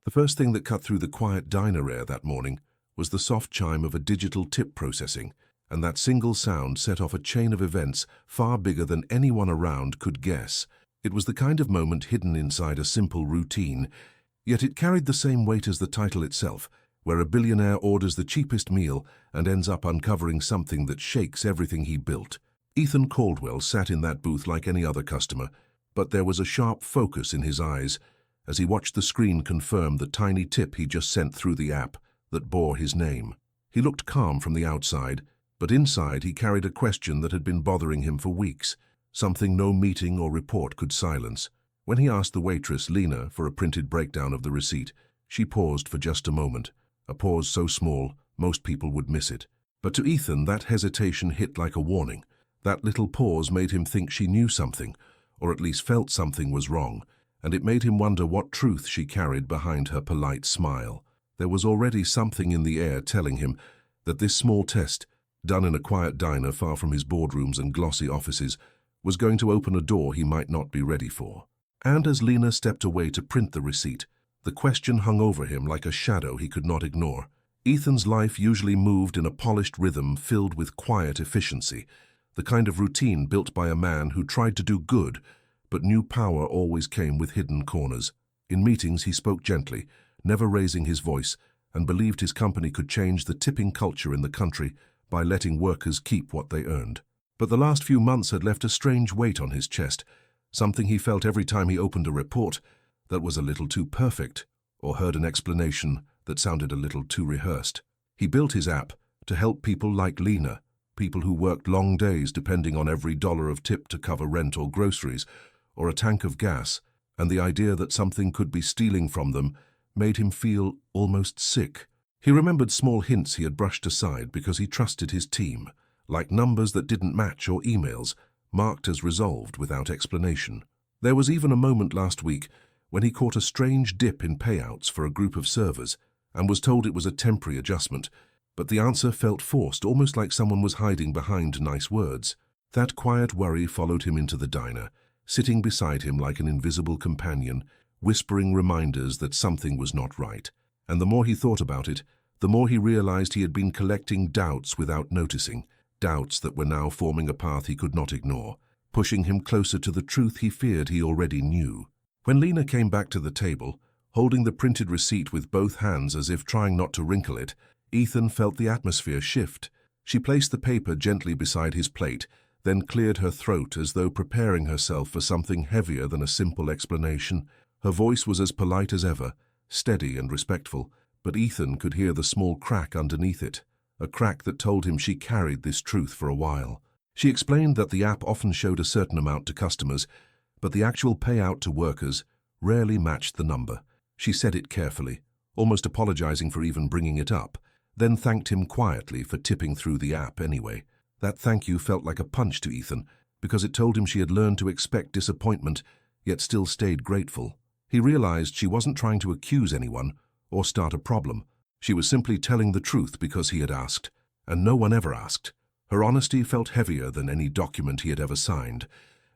The first thing that cut through the quiet diner air that morning was the soft chime of a digital tip processing, and that single sound set off a chain of events far bigger than anyone around could guess. It was the kind of moment hidden inside a simple routine, yet it carried the same weight as the title itself, where a billionaire orders the cheapest meal and ends up uncovering something that shakes everything he built. Ethan Caldwell sat in that booth like any other customer, but there was a sharp focus in his eyes as he watched the screen confirm the tiny tip he just sent through the app that bore his name. He looked calm from the outside, but inside he carried a question that had been bothering him for weeks, something no meeting or report could silence. When he asked the waitress, Lena, for a printed breakdown of the receipt, she paused for just a moment, a pause so small most people would miss it. But to Ethan, that hesitation hit like a warning. That little pause made him think she knew something, or at least felt something was wrong, and it made him wonder what truth she carried behind her polite smile. There was already something in the air telling him that this small test, done in a quiet diner far from his boardrooms and glossy offices, was going to open a door he might not be ready for. And as Lena stepped away to print the receipt, the question hung over him like a shadow he could not ignore. Ethan's life usually moved in a polished rhythm filled with quiet efficiency, the kind of routine built by a man who tried to do good, but knew power always came with hidden corners. In meetings he spoke gently, never raising his voice, and believed his company could change the tipping culture in the country by letting workers keep what they earned. But the last few months had left a strange weight on his chest, something he felt every time he opened a report that was a little too perfect, or heard an explanation that sounded a little too rehearsed. He built his app to help people like Lena, people who worked long days depending on every dollar of tip to cover rent or groceries, or a tank of gas, and the idea that something could be stealing from them made him feel almost sick. He remembered small hints he had brushed aside because he trusted his team, like numbers that didn't match or emails, marked as resolved without explanation. There was even a moment last week when he caught a strange dip in payouts for a group of servers and was told it was a temporary adjustment, but the answer felt forced, almost like someone was hiding behind nice words. That quiet worry followed him into the diner, sitting beside him like an invisible companion, whispering reminders that something was not right. And the more he thought about it, the more he realized he had been collecting doubts without noticing, doubts that were now forming a path he could not ignore, pushing him closer to the truth he feared he already knew. When Lena came back to the table, holding the printed receipt with both hands as if trying not to wrinkle it, Ethan felt the atmosphere shift. She placed the paper gently beside his plate, then cleared her throat as though preparing herself for something heavier than a simple explanation. Her voice was as polite as ever, steady and respectful, but Ethan could hear the small crack underneath it, a crack that told him she carried this truth for a while. She explained that the app often showed a certain amount to customers, but the actual payout to workers rarely matched the number. She said it carefully, almost apologizing for even bringing it up, then thanked him quietly for tipping through the app anyway. That thank you felt like a punch to Ethan, because it told him she had learned to expect disappointment, yet still stayed grateful. He realized she wasn't trying to accuse anyone or start a problem. She was simply telling the truth because he had asked, and no one ever asked. Her honesty felt heavier than any document he had ever signed,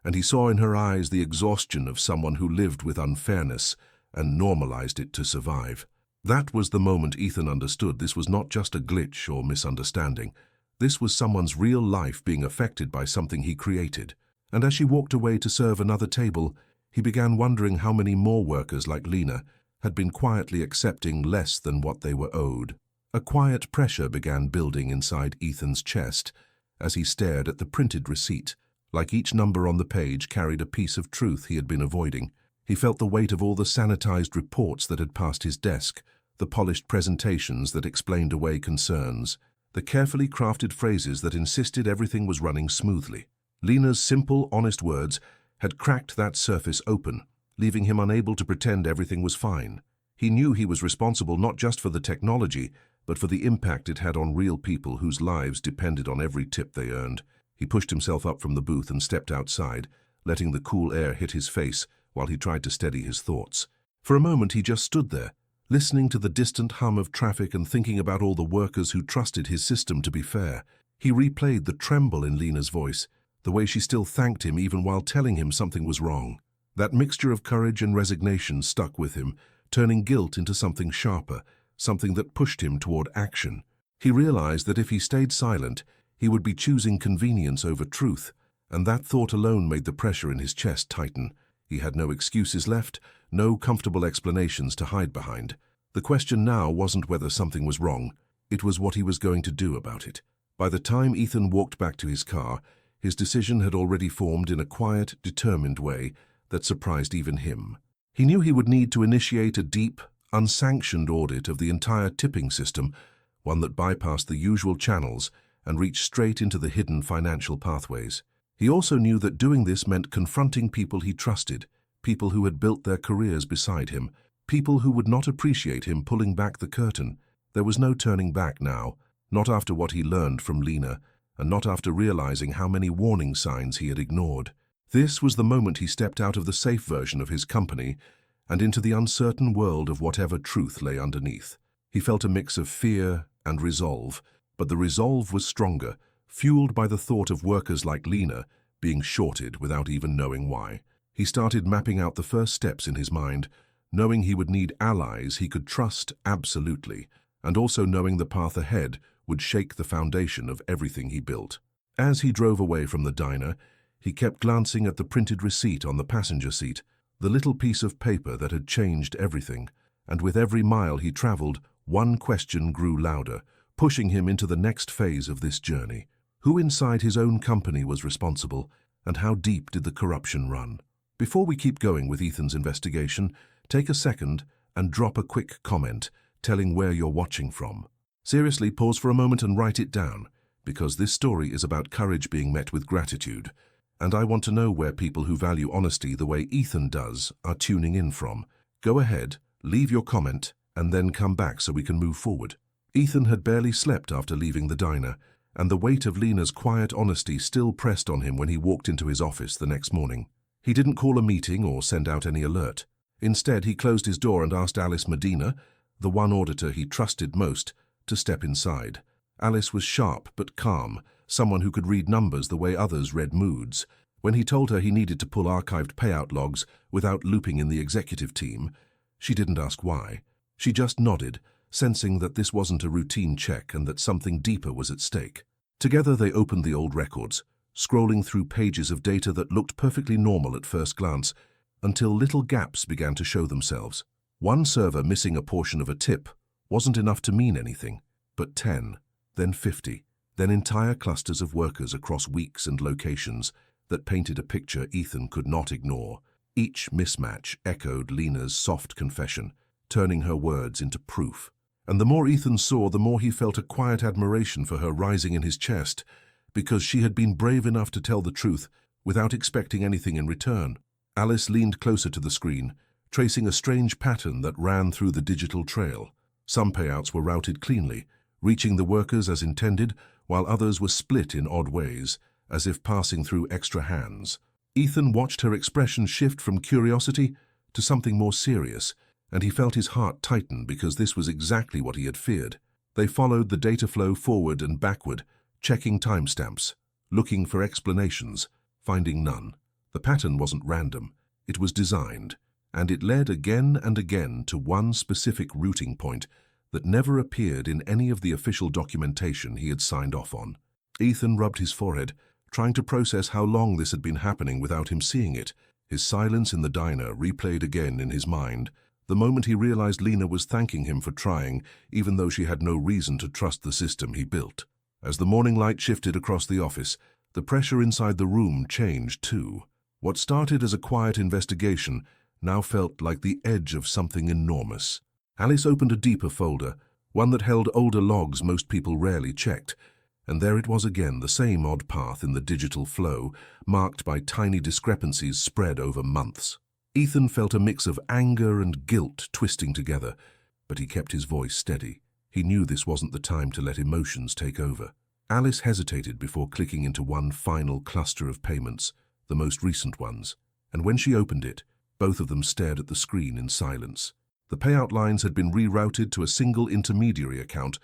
and he saw in her eyes the exhaustion of someone who lived with unfairness and normalized it to survive. That was the moment Ethan understood this was not just a glitch or misunderstanding. This was someone's real life being affected by something he created. And as she walked away to serve another table, he began wondering how many more workers like Lena had been quietly accepting less than what they were owed. A quiet pressure began building inside Ethan's chest as he stared at the printed receipt. Like each number on the page carried a piece of truth he had been avoiding. He felt the weight of all the sanitized reports that had passed his desk, the polished presentations that explained away concerns, the carefully crafted phrases that insisted everything was running smoothly. Lena's simple, honest words had cracked that surface open, leaving him unable to pretend everything was fine. He knew he was responsible not just for the technology, but for the impact it had on real people whose lives depended on every tip they earned. He pushed himself up from the booth and stepped outside, letting the cool air hit his face while he tried to steady his thoughts. For a moment he just stood there, listening to the distant hum of traffic and thinking about all the workers who trusted his system to be fair. He replayed the tremble in Lena's voice, the way she still thanked him even while telling him something was wrong. That mixture of courage and resignation stuck with him, turning guilt into something sharper, something that pushed him toward action. He realized that if he stayed silent, he would be choosing convenience over truth, and that thought alone made the pressure in his chest tighten. He had no excuses left, no comfortable explanations to hide behind. The question now wasn't whether something was wrong, it was what he was going to do about it. By the time Ethan walked back to his car, his decision had already formed in a quiet, determined way that surprised even him. He knew he would need to initiate a deep, unsanctioned audit of the entire tipping system, one that bypassed the usual channels and reached straight into the hidden financial pathways. He also knew that doing this meant confronting people he trusted, people who had built their careers beside him, people who would not appreciate him pulling back the curtain. There was no turning back now, not after what he learned from Lena, and not after realizing how many warning signs he had ignored. This was the moment he stepped out of the safe version of his company and into the uncertain world of whatever truth lay underneath. He felt a mix of fear and resolve, but the resolve was stronger, fueled by the thought of workers like Lena being shorted without even knowing why. He started mapping out the first steps in his mind, knowing he would need allies he could trust absolutely, and also knowing the path ahead would shake the foundation of everything he built. As he drove away from the diner, he kept glancing at the printed receipt on the passenger seat, the little piece of paper that had changed everything, and with every mile he traveled, one question grew louder, pushing him into the next phase of this journey. Who inside his own company was responsible, and how deep did the corruption run? Before we keep going with Ethan's investigation, take a second and drop a quick comment telling where you're watching from. Seriously, pause for a moment and write it down, because this story is about courage being met with gratitude, and I want to know where people who value honesty the way Ethan does are tuning in from. Go ahead, leave your comment, and then come back so we can move forward. Ethan had barely slept after leaving the diner, and the weight of Lena's quiet honesty still pressed on him when he walked into his office the next morning. He didn't call a meeting or send out any alert. Instead, he closed his door and asked Alice Medina, the one auditor he trusted most, to step inside. Alice was sharp but calm, someone who could read numbers the way others read moods. When he told her he needed to pull archived payout logs without looping in the executive team, she didn't ask why. She just nodded, sensing that this wasn't a routine check and that something deeper was at stake. Together they opened the old records, scrolling through pages of data that looked perfectly normal at first glance, until little gaps began to show themselves. One server missing a portion of a tip wasn't enough to mean anything, but 10, then 50, then entire clusters of workers across weeks and locations that painted a picture Ethan could not ignore. Each mismatch echoed Lena's soft confession, turning her words into proof. And the more Ethan saw, the more he felt a quiet admiration for her rising in his chest, because she had been brave enough to tell the truth without expecting anything in return. Alice leaned closer to the screen, tracing a strange pattern that ran through the digital trail. Some payouts were routed cleanly, reaching the workers as intended, while others were split in odd ways, as if passing through extra hands. Ethan watched her expression shift from curiosity to something more serious, and he felt his heart tighten because this was exactly what he had feared. They followed the data flow forward and backward, checking timestamps, looking for explanations, finding none. The pattern wasn't random, it was designed, and it led again and again to one specific routing point that never appeared in any of the official documentation he had signed off on. Ethan rubbed his forehead, trying to process how long this had been happening without him seeing it. His silence in the diner replayed again in his mind, the moment he realized Lena was thanking him for trying, even though she had no reason to trust the system he built. As the morning light shifted across the office, the pressure inside the room changed too. What started as a quiet investigation now felt like the edge of something enormous. Alice opened a deeper folder, one that held older logs most people rarely checked, and there it was again, the same odd path in the digital flow, marked by tiny discrepancies spread over months. Ethan felt a mix of anger and guilt twisting together, but he kept his voice steady. He knew this wasn't the time to let emotions take over. Alice hesitated before clicking into one final cluster of payments, the most recent ones, and when she opened it, both of them stared at the screen in silence. The payout lines had been rerouted to a single intermediary account,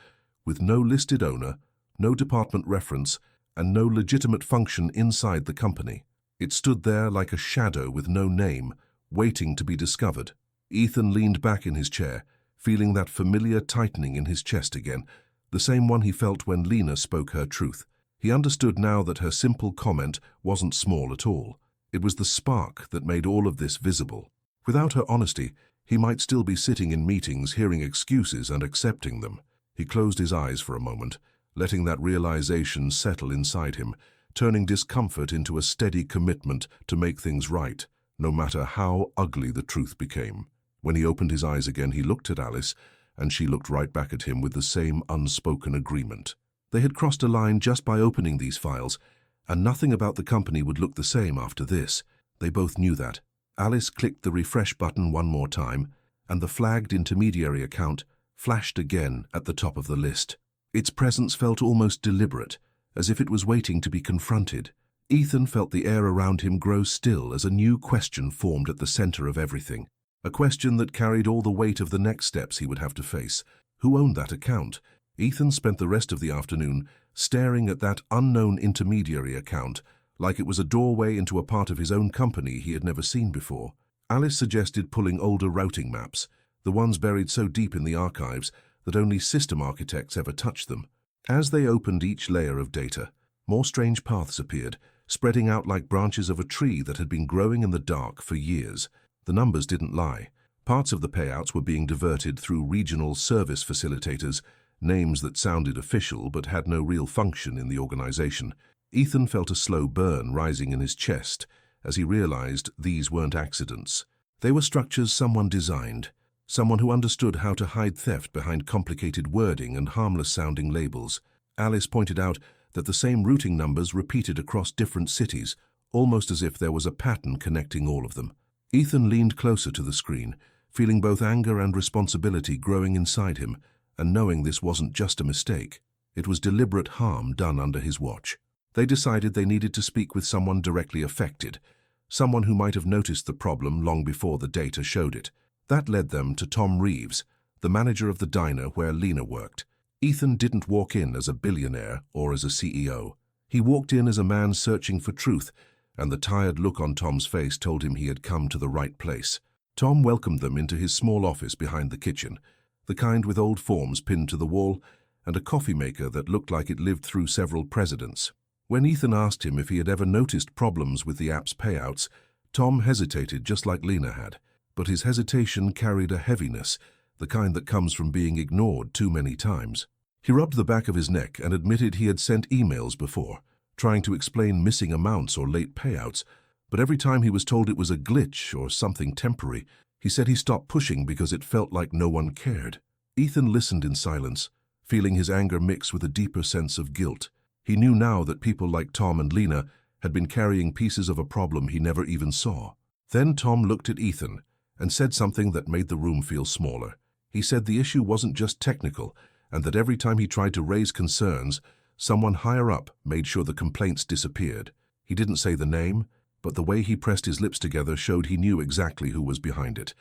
with no listed owner, no department reference, and no legitimate function inside the company. It stood there like a shadow with no name, waiting to be discovered. Ethan leaned back in his chair, feeling that familiar tightening in his chest again, the same one he felt when Lena spoke her truth. He understood now that her simple comment wasn't small at all. It was the spark that made all of this visible. Without her honesty, he might still be sitting in meetings, hearing excuses and accepting them. He closed his eyes for a moment, letting that realization settle inside him, turning discomfort into a steady commitment to make things right, no matter how ugly the truth became. When he opened his eyes again, he looked at Alice, and she looked right back at him with the same unspoken agreement. They had crossed a line just by opening these files, and nothing about the company would look the same after this. They both knew that. Alice clicked the refresh button one more time, and the flagged intermediary account flashed again at the top of the list. Its presence felt almost deliberate, as if it was waiting to be confronted. Ethan felt the air around him grow still as a new question formed at the center of everything. A question that carried all the weight of the next steps he would have to face. Who owned that account? Ethan spent the rest of the afternoon staring at that unknown intermediary account like it was a doorway into a part of his own company he had never seen before. Alice suggested pulling older routing maps, the ones buried so deep in the archives that only system architects ever touched them. As they opened each layer of data, more strange paths appeared, spreading out like branches of a tree that had been growing in the dark for years. The numbers didn't lie. Parts of the payouts were being diverted through regional service facilitators, names that sounded official but had no real function in the organization. Ethan felt a slow burn rising in his chest as he realized these weren't accidents. They were structures someone designed, someone who understood how to hide theft behind complicated wording and harmless-sounding labels. Alice pointed out that the same routing numbers repeated across different cities, almost as if there was a pattern connecting all of them. Ethan leaned closer to the screen, feeling both anger and responsibility growing inside him, and knowing this wasn't just a mistake. It was deliberate harm done under his watch. They decided they needed to speak with someone directly affected, someone who might have noticed the problem long before the data showed it. That led them to Tom Reeves, the manager of the diner where Lena worked. Ethan didn't walk in as a billionaire or as a CEO. He walked in as a man searching for truth, and the tired look on Tom's face told him he had come to the right place. Tom welcomed them into his small office behind the kitchen, the kind with old forms pinned to the wall and a coffee maker that looked like it lived through several presidents. When Ethan asked him if he had ever noticed problems with the app's payouts, Tom hesitated just like Lena had, but his hesitation carried a heaviness, the kind that comes from being ignored too many times. He rubbed the back of his neck and admitted he had sent emails before, trying to explain missing amounts or late payouts, but every time he was told it was a glitch or something temporary, he said he stopped pushing because it felt like no one cared. Ethan listened in silence, feeling his anger mix with a deeper sense of guilt. He knew now that people like Tom and Lena had been carrying pieces of a problem he never even saw. Then Tom looked at Ethan and said something that made the room feel smaller. He said the issue wasn't just technical, and that every time he tried to raise concerns, someone higher up made sure the complaints disappeared. He didn't say the name, but the way he pressed his lips together showed he knew exactly who was behind it.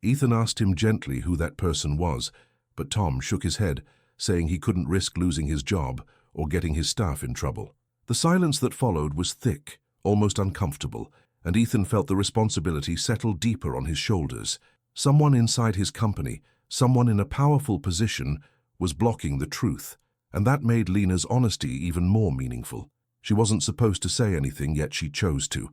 Ethan asked him gently who that person was, but Tom shook his head, saying he couldn't risk losing his job or getting his staff in trouble. The silence that followed was thick, almost uncomfortable, and Ethan felt the responsibility settle deeper on his shoulders. Someone inside his company, someone in a powerful position, was blocking the truth, and that made Lena's honesty even more meaningful. She wasn't supposed to say anything, yet she chose to.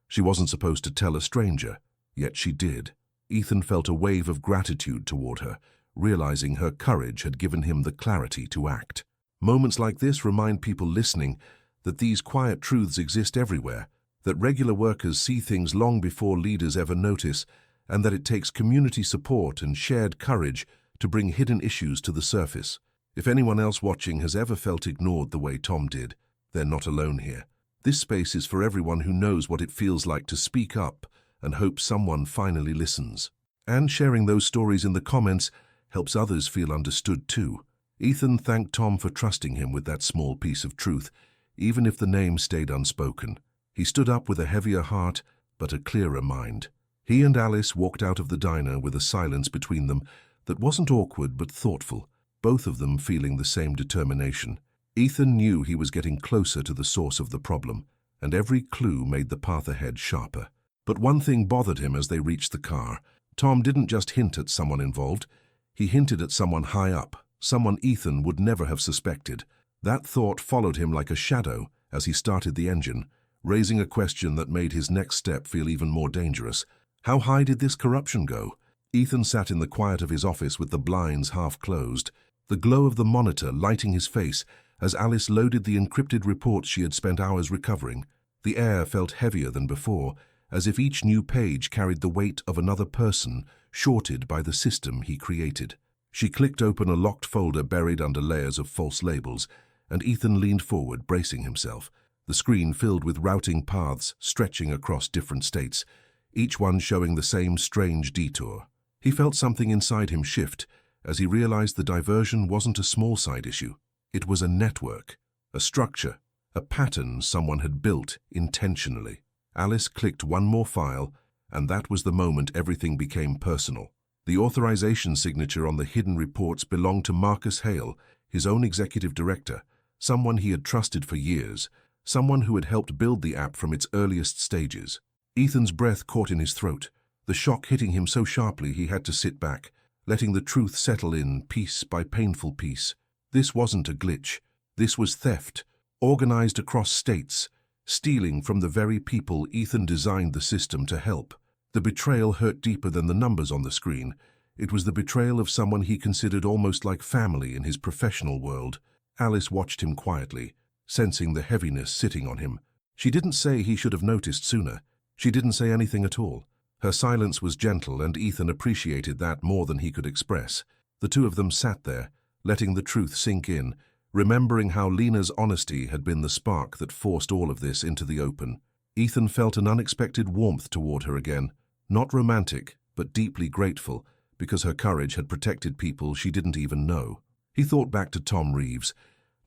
She wasn't supposed to tell a stranger, yet she did. Ethan felt a wave of gratitude toward her, realizing her courage had given him the clarity to act. Moments like this remind people listening that these quiet truths exist everywhere, that regular workers see things long before leaders ever notice, and that it takes community support and shared courage to bring hidden issues to the surface. If anyone else watching has ever felt ignored the way Tom did, they're not alone here. This space is for everyone who knows what it feels like to speak up and hope someone finally listens. And sharing those stories in the comments helps others feel understood too. Ethan thanked Tom for trusting him with that small piece of truth, even if the name stayed unspoken. He stood up with a heavier heart, but a clearer mind. He and Alice walked out of the diner with a silence between them that wasn't awkward but thoughtful, both of them feeling the same determination. Ethan knew he was getting closer to the source of the problem, and every clue made the path ahead sharper. But one thing bothered him as they reached the car. Tom didn't just hint at someone involved, he hinted at someone high up, someone Ethan would never have suspected. That thought followed him like a shadow as he started the engine, raising a question that made his next step feel even more dangerous. How high did this corruption go? Ethan sat in the quiet of his office with the blinds half closed, the glow of the monitor lighting his face as Alice loaded the encrypted reports she had spent hours recovering. The air felt heavier than before, as if each new page carried the weight of another person, shorted by the system he created. She clicked open a locked folder buried under layers of false labels, and Ethan leaned forward, bracing himself. The screen filled with routing paths stretching across different states, each one showing the same strange detour. He felt something inside him shift as he realized the diversion wasn't a small side issue. It was a network, a structure, a pattern someone had built intentionally. Alice clicked one more file, and that was the moment everything became personal. The authorization signature on the hidden reports belonged to Marcus Hale, his own executive director, someone he had trusted for years, someone who had helped build the app from its earliest stages. Ethan's breath caught in his throat, the shock hitting him so sharply he had to sit back, letting the truth settle in piece by painful piece. This wasn't a glitch. This was theft, organized across states, stealing from the very people Ethan designed the system to help. The betrayal hurt deeper than the numbers on the screen. It was the betrayal of someone he considered almost like family in his professional world. Alice watched him quietly, sensing the heaviness sitting on him. She didn't say he should have noticed sooner. She didn't say anything at all. Her silence was gentle, and Ethan appreciated that more than he could express. The two of them sat there, letting the truth sink in, remembering how Lena's honesty had been the spark that forced all of this into the open. Ethan felt an unexpected warmth toward her again, not romantic, but deeply grateful, because her courage had protected people she didn't even know. He thought back to Tom Reeves,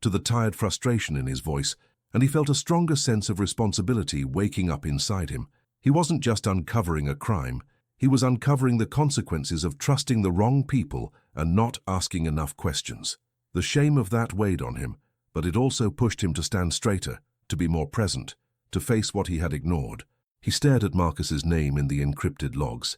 to the tired frustration in his voice, and he felt a stronger sense of responsibility waking up inside him. He wasn't just uncovering a crime, he was uncovering the consequences of trusting the wrong people and not asking enough questions. The shame of that weighed on him, but it also pushed him to stand straighter, to be more present, to face what he had ignored. He stared at Marcus's name in the encrypted logs,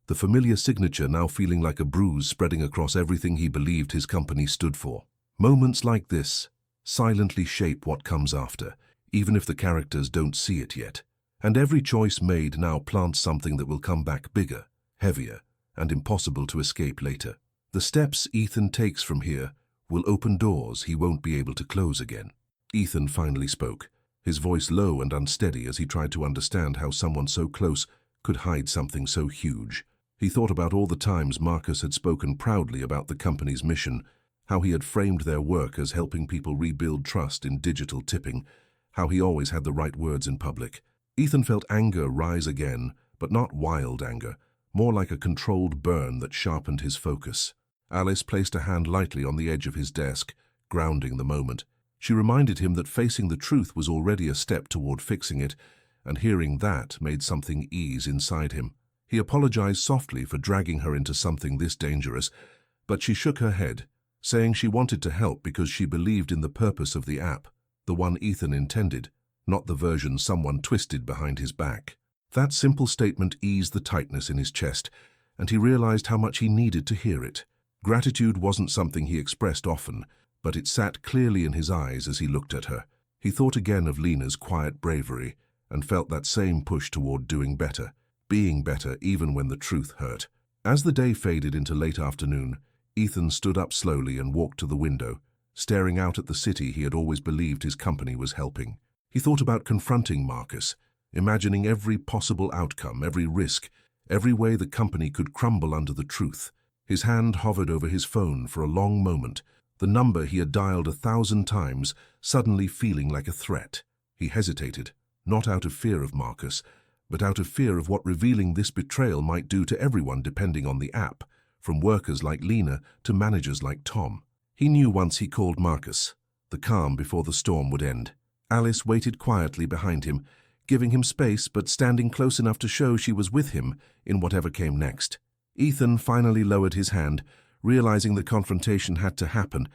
the familiar signature now feeling like a bruise spreading across everything he believed his company stood for. Moments like this silently shape what comes after, even if the characters don't see it yet. And every choice made now plants something that will come back bigger, heavier, and impossible to escape later. The steps Ethan takes from here will open doors he won't be able to close again. Ethan finally spoke, his voice low and unsteady as he tried to understand how someone so close could hide something so huge. He thought about all the times Marcus had spoken proudly about the company's mission, how he had framed their work as helping people rebuild trust in digital tipping, how he always had the right words in public. Ethan felt anger rise again, but not wild anger, more like a controlled burn that sharpened his focus. Alice placed a hand lightly on the edge of his desk, grounding the moment. She reminded him that facing the truth was already a step toward fixing it, and hearing that made something ease inside him. He apologized softly for dragging her into something this dangerous, but she shook her head, saying she wanted to help because she believed in the purpose of the app, the one Ethan intended, not the version someone twisted behind his back. That simple statement eased the tightness in his chest, and he realized how much he needed to hear it. Gratitude wasn't something he expressed often, but it sat clearly in his eyes as he looked at her. He thought again of Lena's quiet bravery, and felt that same push toward doing better, being better even when the truth hurt. As the day faded into late afternoon, Ethan stood up slowly and walked to the window, staring out at the city he had always believed his company was helping. He thought about confronting Marcus, imagining every possible outcome, every risk, every way the company could crumble under the truth. His hand hovered over his phone for a long moment, the number he had dialed 1,000 times suddenly feeling like a threat. He hesitated, not out of fear of Marcus, but out of fear of what revealing this betrayal might do to everyone depending on the app, from workers like Lena to managers like Tom. He knew once he called Marcus, the calm before the storm would end. Alice waited quietly behind him, giving him space but standing close enough to show she was with him in whatever came next. Ethan finally lowered his hand, realizing the confrontation had to happen,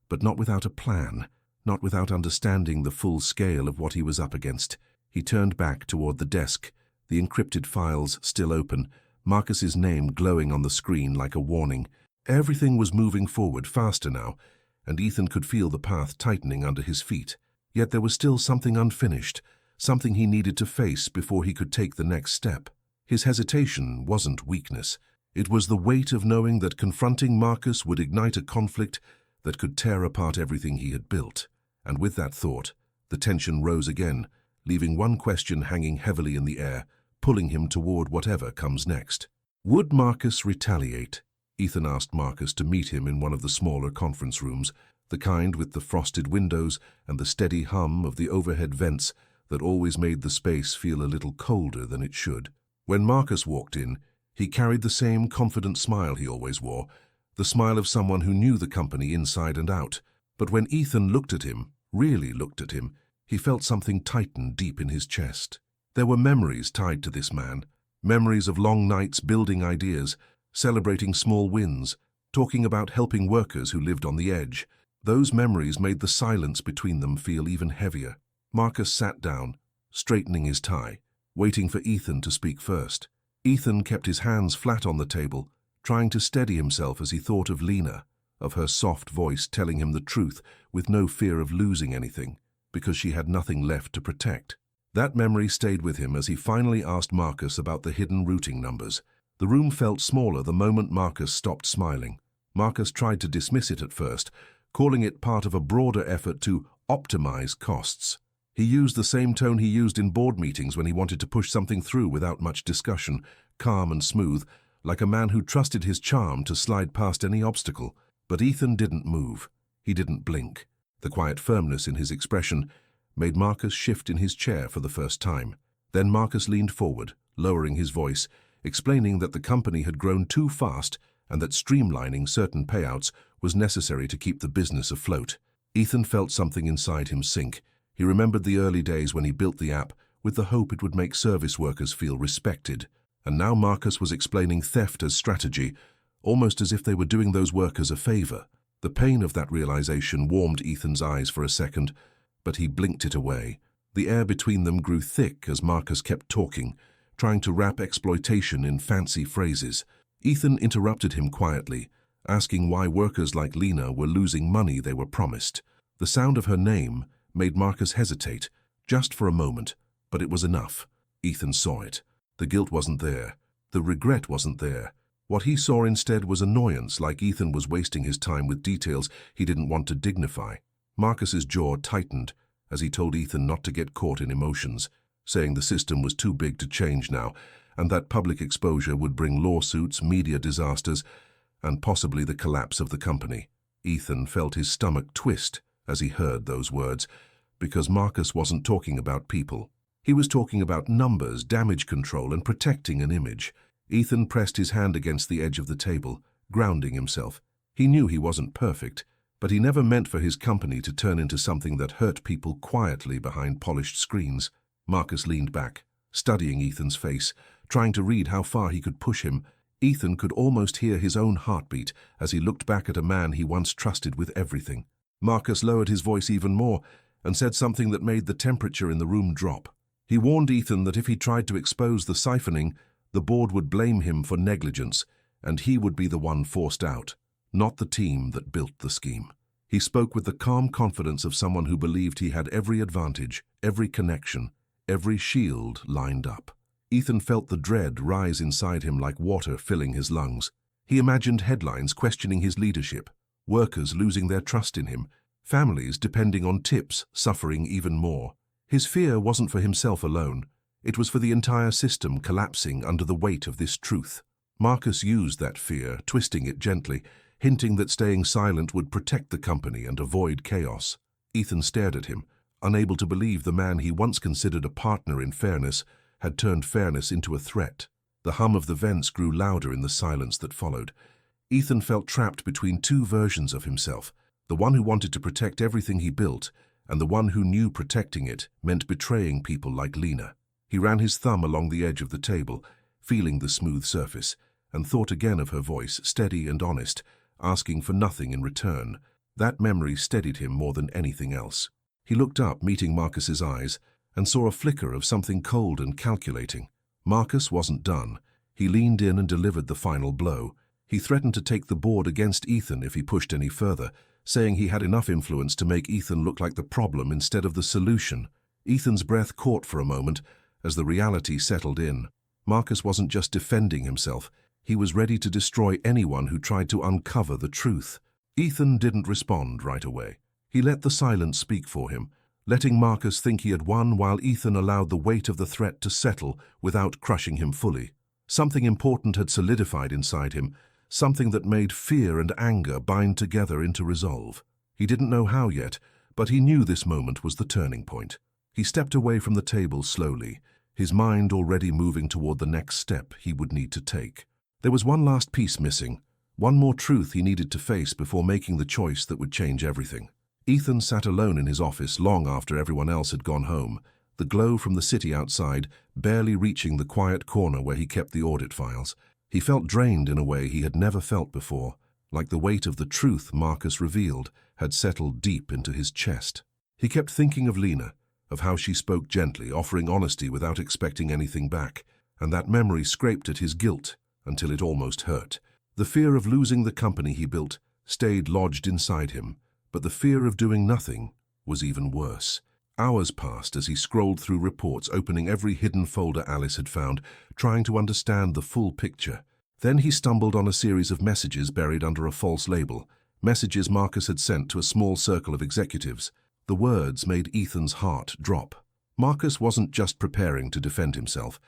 but not without a plan, not without understanding the full scale of what he was up against. He turned back toward the desk, the encrypted files still open, Marcus's name glowing on the screen like a warning. Everything was moving forward faster now, and Ethan could feel the path tightening under his feet. Yet there was still something unfinished, something he needed to face before he could take the next step. His hesitation wasn't weakness. It was the weight of knowing that confronting Marcus would ignite a conflict that could tear apart everything he had built. And with that thought, the tension rose again, leaving one question hanging heavily in the air, pulling him toward whatever comes next. Would Marcus retaliate? Ethan asked Marcus to meet him in one of the smaller conference rooms, the kind with the frosted windows and the steady hum of the overhead vents that always made the space feel a little colder than it should. When Marcus walked in, he carried the same confident smile he always wore, the smile of someone who knew the company inside and out. But when Ethan looked at him, really looked at him, he felt something tighten deep in his chest. There were memories tied to this man, memories of long nights building ideas, celebrating small wins, talking about helping workers who lived on the edge. Those memories made the silence between them feel even heavier. Marcus sat down, straightening his tie, waiting for Ethan to speak first. Ethan kept his hands flat on the table, trying to steady himself as he thought of Lena, of her soft voice telling him the truth with no fear of losing anything, because she had nothing left to protect. That memory stayed with him as he finally asked Marcus about the hidden routing numbers. The room felt smaller the moment Marcus stopped smiling. Marcus tried to dismiss it at first, calling it part of a broader effort to optimize costs. He used the same tone he used in board meetings when he wanted to push something through without much discussion, calm and smooth, like a man who trusted his charm to slide past any obstacle. But Ethan didn't move. He didn't blink. The quiet firmness in his expression made Marcus shift in his chair for the first time. Then Marcus leaned forward, lowering his voice, explaining that the company had grown too fast and that streamlining certain payouts was necessary to keep the business afloat. Ethan felt something inside him sink. He remembered the early days when he built the app with the hope it would make service workers feel respected. And now Marcus was explaining theft as strategy, almost as if they were doing those workers a favor. The pain of that realization warmed Ethan's eyes for a second, but he blinked it away. The air between them grew thick as Marcus kept talking, trying to wrap exploitation in fancy phrases. Ethan interrupted him quietly, asking why workers like Lena were losing money they were promised. The sound of her name made Marcus hesitate, just for a moment, but it was enough. Ethan saw it. The guilt wasn't there. The regret wasn't there. What he saw instead was annoyance, like Ethan was wasting his time with details he didn't want to dignify. Marcus's jaw tightened as he told Ethan not to get caught in emotions, saying the system was too big to change now, and that public exposure would bring lawsuits, media disasters, and possibly the collapse of the company. Ethan felt his stomach twist as he heard those words, because Marcus wasn't talking about people. He was talking about numbers, damage control, and protecting an image. Ethan pressed his hand against the edge of the table, grounding himself. He knew he wasn't perfect, but he never meant for his company to turn into something that hurt people quietly behind polished screens. Marcus leaned back, studying Ethan's face, trying to read how far he could push him. Ethan could almost hear his own heartbeat as he looked back at a man he once trusted with everything. Marcus lowered his voice even more and said something that made the temperature in the room drop. He warned Ethan that if he tried to expose the siphoning, the board would blame him for negligence, and he would be the one forced out, not the team that built the scheme. He spoke with the calm confidence of someone who believed he had every advantage, every connection, every shield lined up. Ethan felt the dread rise inside him like water filling his lungs. He imagined headlines questioning his leadership, workers losing their trust in him, families depending on tips suffering even more. His fear wasn't for himself alone. It was for the entire system collapsing under the weight of this truth. Marcus used that fear, twisting it gently, hinting that staying silent would protect the company and avoid chaos. Ethan stared at him, unable to believe the man he once considered a partner in fairness had turned fairness into a threat. The hum of the vents grew louder in the silence that followed. Ethan felt trapped between two versions of himself, the one who wanted to protect everything he built, and the one who knew protecting it meant betraying people like Lena. He ran his thumb along the edge of the table, feeling the smooth surface, and thought again of her voice, steady and honest, asking for nothing in return. That memory steadied him more than anything else. He looked up, meeting Marcus's eyes, and saw a flicker of something cold and calculating. Marcus wasn't done. He leaned in and delivered the final blow. He threatened to take the board against Ethan if he pushed any further, saying he had enough influence to make Ethan look like the problem instead of the solution. Ethan's breath caught for a moment as the reality settled in. Marcus wasn't just defending himself, he was ready to destroy anyone who tried to uncover the truth. Ethan didn't respond right away. He let the silence speak for him, letting Marcus think he had won while Ethan allowed the weight of the threat to settle without crushing him fully. Something important had solidified inside him, something that made fear and anger bind together into resolve. He didn't know how yet, but he knew this moment was the turning point. He stepped away from the table slowly, his mind already moving toward the next step he would need to take. There was one last piece missing, one more truth he needed to face before making the choice that would change everything. Ethan sat alone in his office long after everyone else had gone home, the glow from the city outside barely reaching the quiet corner where he kept the audit files. He felt drained in a way he had never felt before, like the weight of the truth Marcus revealed had settled deep into his chest. He kept thinking of Lena, of how she spoke gently, offering honesty without expecting anything back, and that memory scraped at his guilt until it almost hurt. The fear of losing the company he built stayed lodged inside him, but the fear of doing nothing was even worse. Hours passed as he scrolled through reports, opening every hidden folder Alice had found, trying to understand the full picture. Then he stumbled on a series of messages buried under a false label, messages Marcus had sent to a small circle of executives. The words made Ethan's heart drop. Marcus wasn't just preparing to defend himself.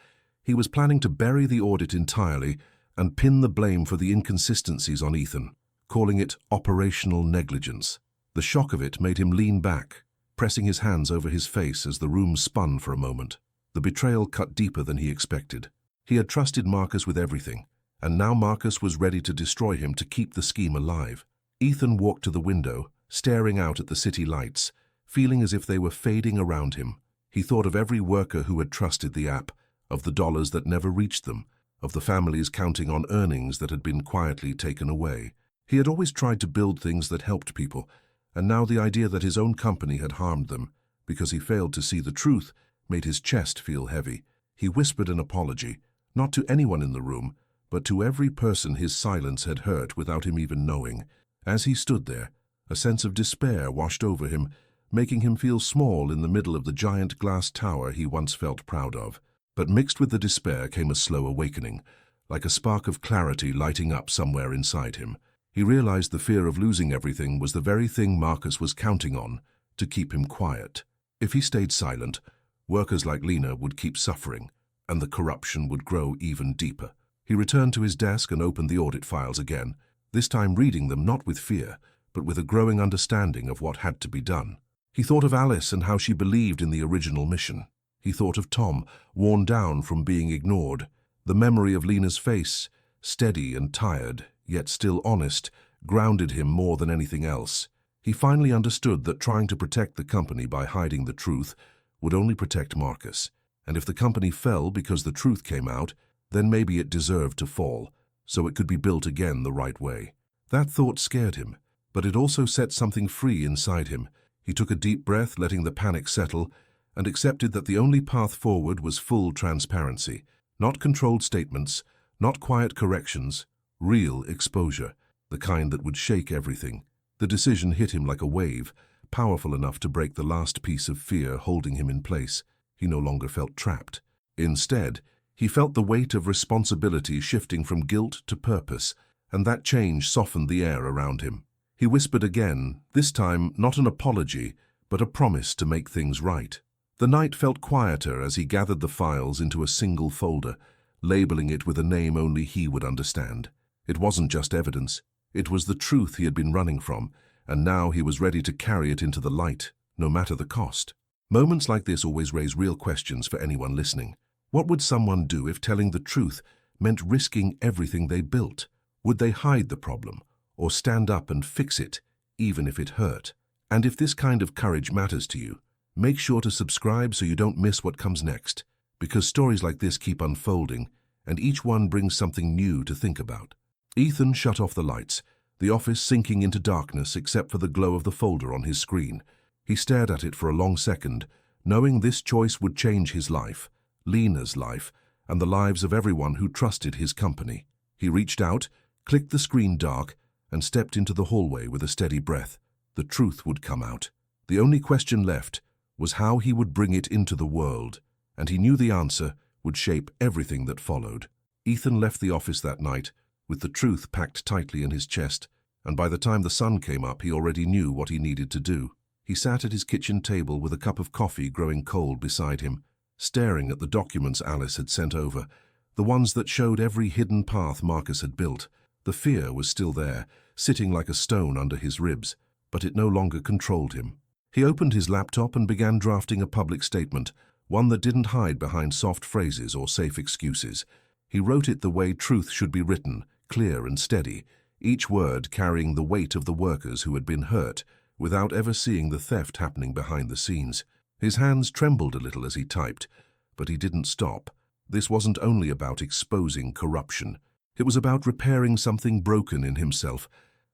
He was planning to bury the audit entirely and pin the blame for the inconsistencies on Ethan, calling it operational negligence. The shock of it made him lean back, pressing his hands over his face as the room spun for a moment. The betrayal cut deeper than he expected. He had trusted Marcus with everything, and now Marcus was ready to destroy him to keep the scheme alive. Ethan walked to the window, staring out at the city lights, feeling as if they were fading around him. He thought of every worker who had trusted the app, of the dollars that never reached them, of the families counting on earnings that had been quietly taken away. He had always tried to build things that helped people, and now the idea that his own company had harmed them because he failed to see the truth made his chest feel heavy. He whispered an apology, not to anyone in the room, but to every person his silence had hurt without him even knowing. As he stood there, a sense of despair washed over him, making him feel small in the middle of the giant glass tower he once felt proud of. But mixed with the despair came a slow awakening, like a spark of clarity lighting up somewhere inside him. He realized the fear of losing everything was the very thing Marcus was counting on to keep him quiet. If he stayed silent, workers like Lena would keep suffering, and the corruption would grow even deeper. He returned to his desk and opened the audit files again, this time reading them not with fear, but with a growing understanding of what had to be done. He thought of Alice and how she believed in the original mission. He thought of Tom, worn down from being ignored. The memory of Lena's face, steady and tired, yet still honest, grounded him more than anything else. He finally understood that trying to protect the company by hiding the truth would only protect Marcus. And if the company fell because the truth came out, then maybe it deserved to fall, so it could be built again the right way. That thought scared him, but it also set something free inside him. He took a deep breath, letting the panic settle, and accepted that the only path forward was full transparency. Not controlled statements, not quiet corrections, real exposure, the kind that would shake everything. The decision hit him like a wave, powerful enough to break the last piece of fear holding him in place. He no longer felt trapped. Instead, he felt the weight of responsibility shifting from guilt to purpose, and that change softened the air around him. He whispered again, this time not an apology, but a promise to make things right. The night felt quieter as he gathered the files into a single folder, labeling it with a name only he would understand. It wasn't just evidence, it was the truth he had been running from, and now he was ready to carry it into the light, no matter the cost. Moments like this always raise real questions for anyone listening. What would someone do if telling the truth meant risking everything they built? Would they hide the problem, or stand up and fix it, even if it hurt? And if this kind of courage matters to you, make sure to subscribe so you don't miss what comes next, because stories like this keep unfolding, and each one brings something new to think about. Ethan shut off the lights, the office sinking into darkness except for the glow of the folder on his screen. He stared at it for a long second, knowing this choice would change his life, Lena's life, and the lives of everyone who trusted his company. He reached out, clicked the screen dark, and stepped into the hallway with a steady breath. The truth would come out. The only question left was how he would bring it into the world, and he knew the answer would shape everything that followed. Ethan left the office that night with the truth packed tightly in his chest, and by the time the sun came up, he already knew what he needed to do. He sat at his kitchen table with a cup of coffee growing cold beside him, staring at the documents Alice had sent over, the ones that showed every hidden path Marcus had built. The fear was still there, sitting like a stone under his ribs, but it no longer controlled him. He opened his laptop and began drafting a public statement, one that didn't hide behind soft phrases or safe excuses. He wrote it the way truth should be written, clear and steady, each word carrying the weight of the workers who had been hurt, without ever seeing the theft happening behind the scenes. His hands trembled a little as he typed, but he didn't stop. This wasn't only about exposing corruption. It was about repairing something broken in himself,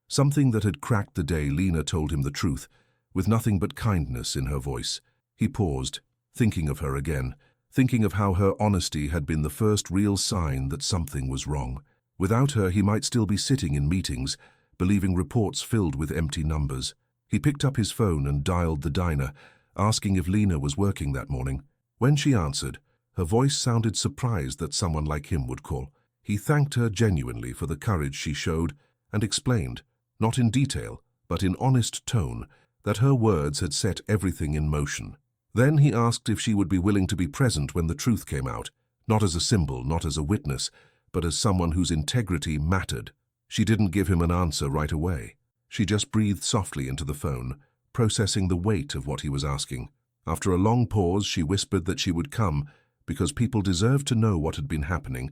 something that had cracked the day Lena told him the truth, with nothing but kindness in her voice. He paused, thinking of her again, thinking of how her honesty had been the first real sign that something was wrong. Without her, he might still be sitting in meetings, believing reports filled with empty numbers. He picked up his phone and dialed the diner, asking if Lena was working that morning. When she answered, her voice sounded surprised that someone like him would call. He thanked her genuinely for the courage she showed and explained, not in detail, but in honest tone, that her words had set everything in motion. Then he asked if she would be willing to be present when the truth came out, not as a symbol, not as a witness, but as someone whose integrity mattered. She didn't give him an answer right away. She just breathed softly into the phone, processing the weight of what he was asking. After a long pause, she whispered that she would come because people deserved to know what had been happening,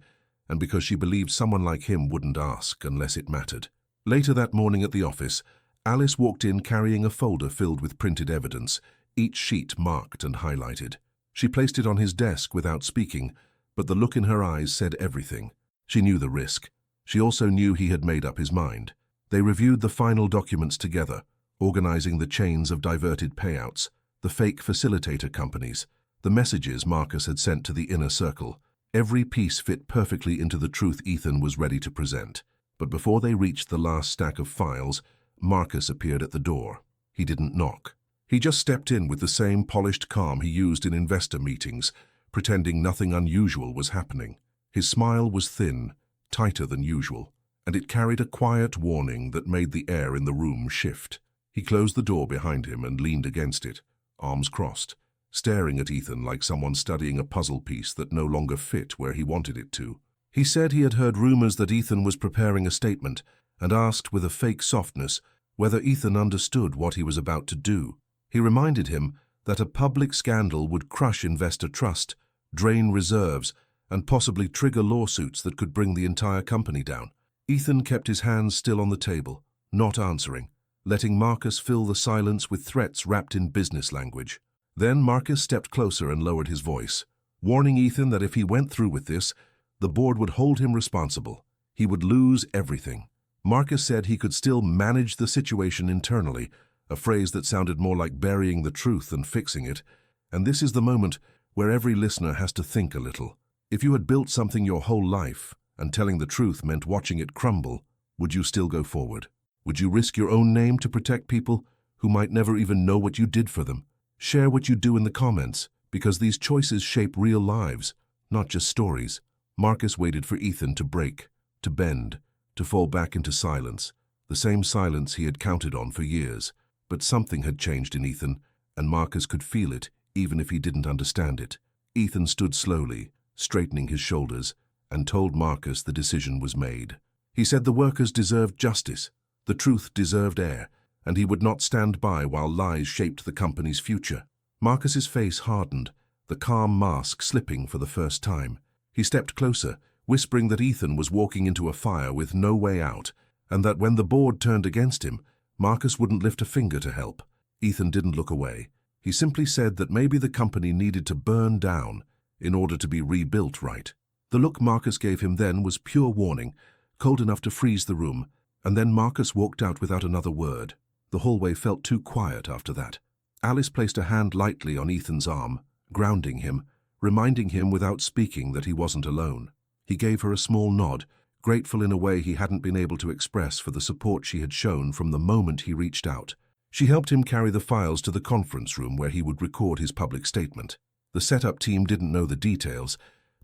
and because she believed someone like him wouldn't ask unless it mattered. Later that morning at the office, Alice walked in carrying a folder filled with printed evidence, each sheet marked and highlighted. She placed it on his desk without speaking, but the look in her eyes said everything. She knew the risk. She also knew he had made up his mind. They reviewed the final documents together, organizing the chains of diverted payouts, the fake facilitator companies, the messages Marcus had sent to the inner circle. Every piece fit perfectly into the truth Ethan was ready to present. But before they reached the last stack of files, Marcus appeared at the door. He didn't knock. He just stepped in with the same polished calm he used in investor meetings, pretending nothing unusual was happening. His smile was thin, tighter than usual, and it carried a quiet warning that made the air in the room shift. He closed the door behind him and leaned against it, arms crossed, staring at Ethan like someone studying a puzzle piece that no longer fit where he wanted it to. He said he had heard rumors that Ethan was preparing a statement, and asked with a fake softness whether Ethan understood what he was about to do. He reminded him that a public scandal would crush investor trust, drain reserves, and possibly trigger lawsuits that could bring the entire company down. Ethan kept his hands still on the table, not answering, letting Marcus fill the silence with threats wrapped in business language. Then Marcus stepped closer and lowered his voice, warning Ethan that if he went through with this, the board would hold him responsible. He would lose everything. Marcus said he could still manage the situation internally, a phrase that sounded more like burying the truth than fixing it. And this is the moment where every listener has to think a little. If you had built something your whole life, and telling the truth meant watching it crumble, would you still go forward? Would you risk your own name to protect people who might never even know what you did for them? Share what you do in the comments, because these choices shape real lives, not just stories. Marcus waited for Ethan to break, to bend, to fall back into silence, the same silence he had counted on for years. But something had changed in Ethan, and Marcus could feel it, even if he didn't understand it. Ethan stood slowly, straightening his shoulders, and told Marcus the decision was made. He said the workers deserved justice, the truth deserved air, and he would not stand by while lies shaped the company's future. Marcus's face hardened, the calm mask slipping for the first time. He stepped closer, whispering that Ethan was walking into a fire with no way out, and that when the board turned against him, Marcus wouldn't lift a finger to help. Ethan didn't look away. He simply said that maybe the company needed to burn down in order to be rebuilt right. The look Marcus gave him then was pure warning, cold enough to freeze the room, and then Marcus walked out without another word. The hallway felt too quiet after that. Alice placed a hand lightly on Ethan's arm, grounding him, reminding him without speaking that he wasn't alone. He gave her a small nod, grateful in a way he hadn't been able to express for the support she had shown from the moment he reached out. She helped him carry the files to the conference room where he would record his public statement. The setup team didn't know the details,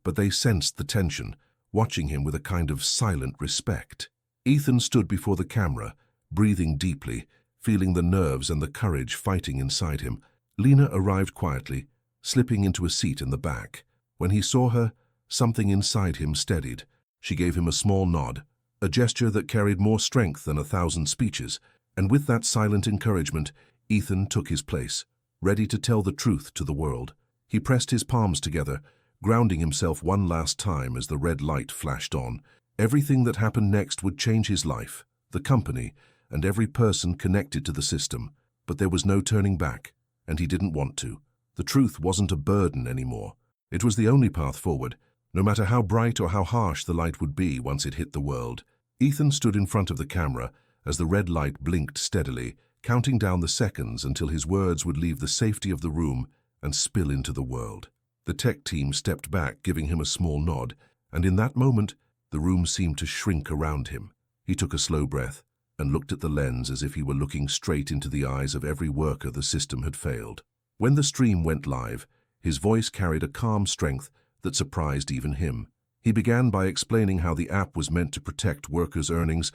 but they sensed the tension, watching him with a kind of silent respect. Ethan stood before the camera, breathing deeply, feeling the nerves and the courage fighting inside him. Lena arrived quietly, slipping into a seat in the back. When he saw her, something inside him steadied. She gave him a small nod, a gesture that carried more strength than 1,000 speeches, and with that silent encouragement, Ethan took his place, ready to tell the truth to the world. He pressed his palms together, grounding himself one last time as the red light flashed on. Everything that happened next would change his life, the company, and every person connected to the system. But there was no turning back, and he didn't want to. The truth wasn't a burden anymore. It was the only path forward, no matter how bright or how harsh the light would be once it hit the world. Ethan stood in front of the camera as the red light blinked steadily, counting down the seconds until his words would leave the safety of the room and spill into the world. The tech team stepped back, giving him a small nod, and in that moment, the room seemed to shrink around him. He took a slow breath and looked at the lens as if he were looking straight into the eyes of every worker the system had failed. When the stream went live, his voice carried a calm strength that surprised even him. He began by explaining how the app was meant to protect workers' earnings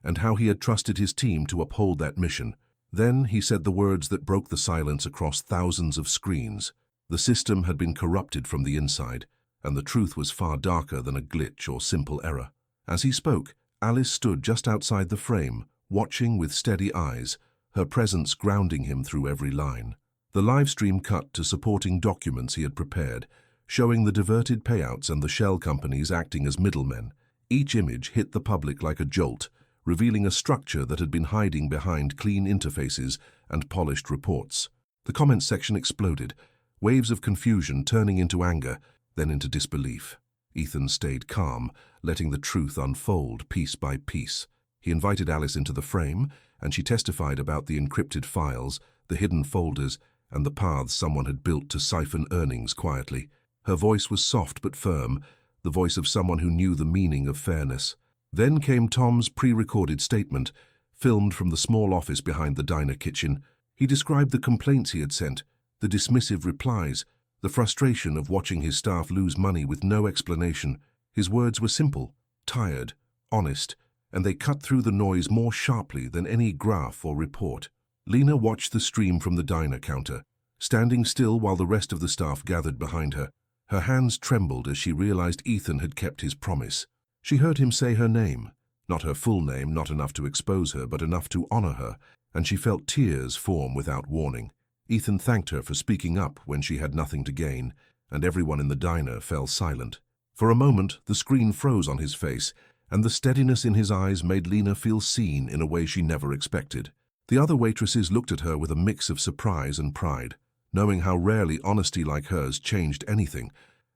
and how he had trusted his team to uphold that mission. Then he said the words that broke the silence across thousands of screens. The system had been corrupted from the inside, and the truth was far darker than a glitch or simple error. As he spoke, Alice stood just outside the frame, watching with steady eyes, her presence grounding him through every line. The live stream cut to supporting documents he had prepared, showing the diverted payouts and the shell companies acting as middlemen. Each image hit the public like a jolt, revealing a structure that had been hiding behind clean interfaces and polished reports. The comments section exploded, waves of confusion turning into anger, then into disbelief. Ethan stayed calm, letting the truth unfold piece by piece. He invited Alice into the frame, and she testified about the encrypted files, the hidden folders, and the paths someone had built to siphon earnings quietly. Her voice was soft but firm, the voice of someone who knew the meaning of fairness. Then came Tom's pre-recorded statement, filmed from the small office behind the diner kitchen. He described the complaints he had sent, the dismissive replies, the frustration of watching his staff lose money with no explanation. His words were simple, tired, honest, and they cut through the noise more sharply than any graph or report. Lena watched the stream from the diner counter, standing still while the rest of the staff gathered behind her. Her hands trembled as she realized Ethan had kept his promise. She heard him say her name, not her full name, not enough to expose her, but enough to honor her, and she felt tears form without warning. Ethan thanked her for speaking up when she had nothing to gain, and everyone in the diner fell silent. For a moment, the screen froze on his face, and the steadiness in his eyes made Lena feel seen in a way she never expected. The other waitresses looked at her with a mix of surprise and pride, knowing how rarely honesty like hers changed anything,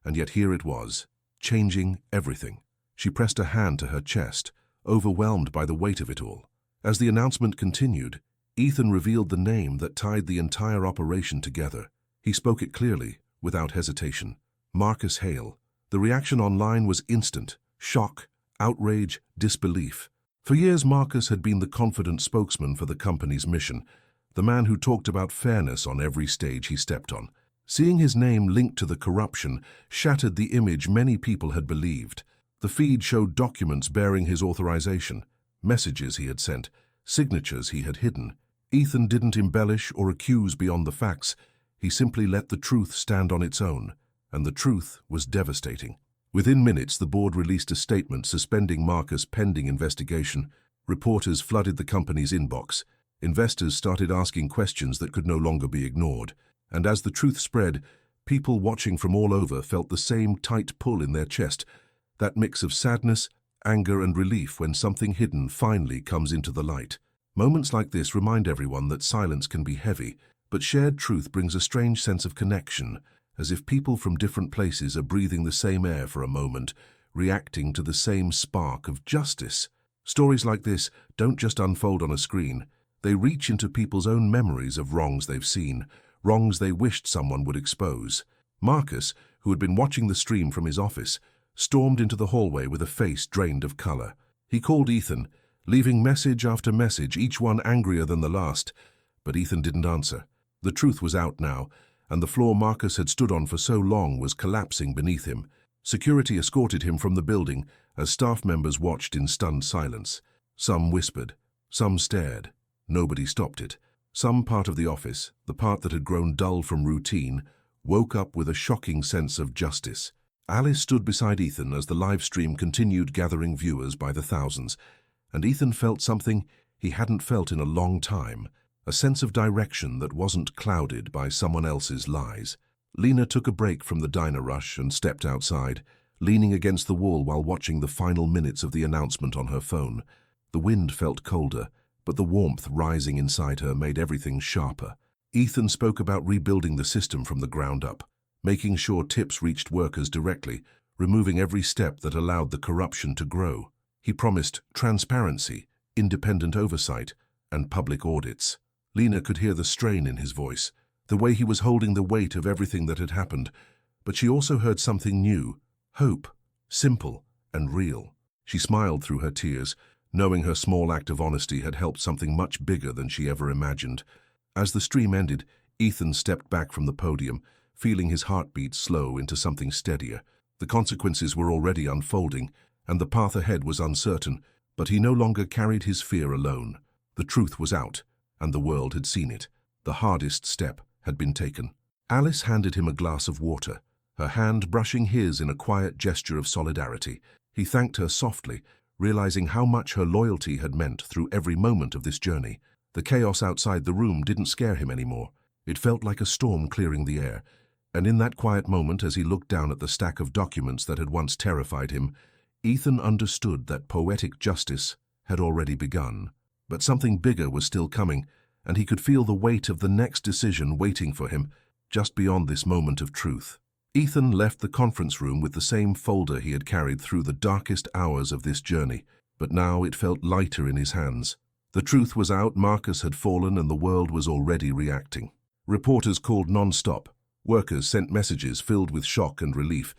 and yet here it was, changing everything. She pressed a hand to her chest, overwhelmed by the weight of it all. As the announcement continued, Ethan revealed the name that tied the entire operation together. He spoke it clearly, without hesitation. Marcus Hale. The reaction online was instant: shock, outrage, disbelief. For years, Marcus had been the confident spokesman for the company's mission, the man who talked about fairness on every stage he stepped on. Seeing his name linked to the corruption shattered the image many people had believed. The feed showed documents bearing his authorization, messages he had sent, signatures he had hidden. Ethan didn't embellish or accuse beyond the facts. He simply let the truth stand on its own, and the truth was devastating. Within minutes, the board released a statement suspending Marcus pending investigation. Reporters flooded the company's inbox. Investors started asking questions that could no longer be ignored. And as the truth spread, people watching from all over felt the same tight pull in their chest, that mix of sadness, anger, and relief when something hidden finally comes into the light. Moments like this remind everyone that silence can be heavy, but shared truth brings a strange sense of connection, as if people from different places are breathing the same air for a moment, reacting to the same spark of justice. Stories like this don't just unfold on a screen. They reach into people's own memories of wrongs they've seen, wrongs they wished someone would expose. Marcus, who had been watching the stream from his office, stormed into the hallway with a face drained of color. He called Ethan, leaving message after message, each one angrier than the last, but Ethan didn't answer. The truth was out now, and the floor Marcus had stood on for so long was collapsing beneath him. Security escorted him from the building as staff members watched in stunned silence. Some whispered, some stared. Nobody stopped it. Some part of the office, the part that had grown dull from routine, woke up with a shocking sense of justice. Alice stood beside Ethan as the live stream continued gathering viewers by the thousands, and Ethan felt something he hadn't felt in a long time, a sense of direction that wasn't clouded by someone else's lies. Lena took a break from the diner rush and stepped outside, leaning against the wall while watching the final minutes of the announcement on her phone. The wind felt colder, but the warmth rising inside her made everything sharper. Ethan spoke about rebuilding the system from the ground up, making sure tips reached workers directly, removing every step that allowed the corruption to grow. He promised transparency, independent oversight, and public audits. Lena could hear the strain in his voice, the way he was holding the weight of everything that had happened, but she also heard something new, hope, simple and real. She smiled through her tears, knowing her small act of honesty had helped something much bigger than she ever imagined. As the stream ended, Ethan stepped back from the podium, feeling his heartbeat slow into something steadier. The consequences were already unfolding, and the path ahead was uncertain, but he no longer carried his fear alone. The truth was out, and the world had seen it. The hardest step had been taken. Alice handed him a glass of water, her hand brushing his in a quiet gesture of solidarity. He thanked her softly, realizing how much her loyalty had meant through every moment of this journey. The chaos outside the room didn't scare him anymore. It felt like a storm clearing the air, and in that quiet moment, as he looked down at the stack of documents that had once terrified him, Ethan understood that poetic justice had already begun. But something bigger was still coming, and he could feel the weight of the next decision waiting for him, just beyond this moment of truth. Ethan left the conference room with the same folder he had carried through the darkest hours of this journey, but now it felt lighter in his hands. The truth was out, Marcus had fallen, and the world was already reacting. Reporters called non-stop, workers sent messages filled with shock and relief,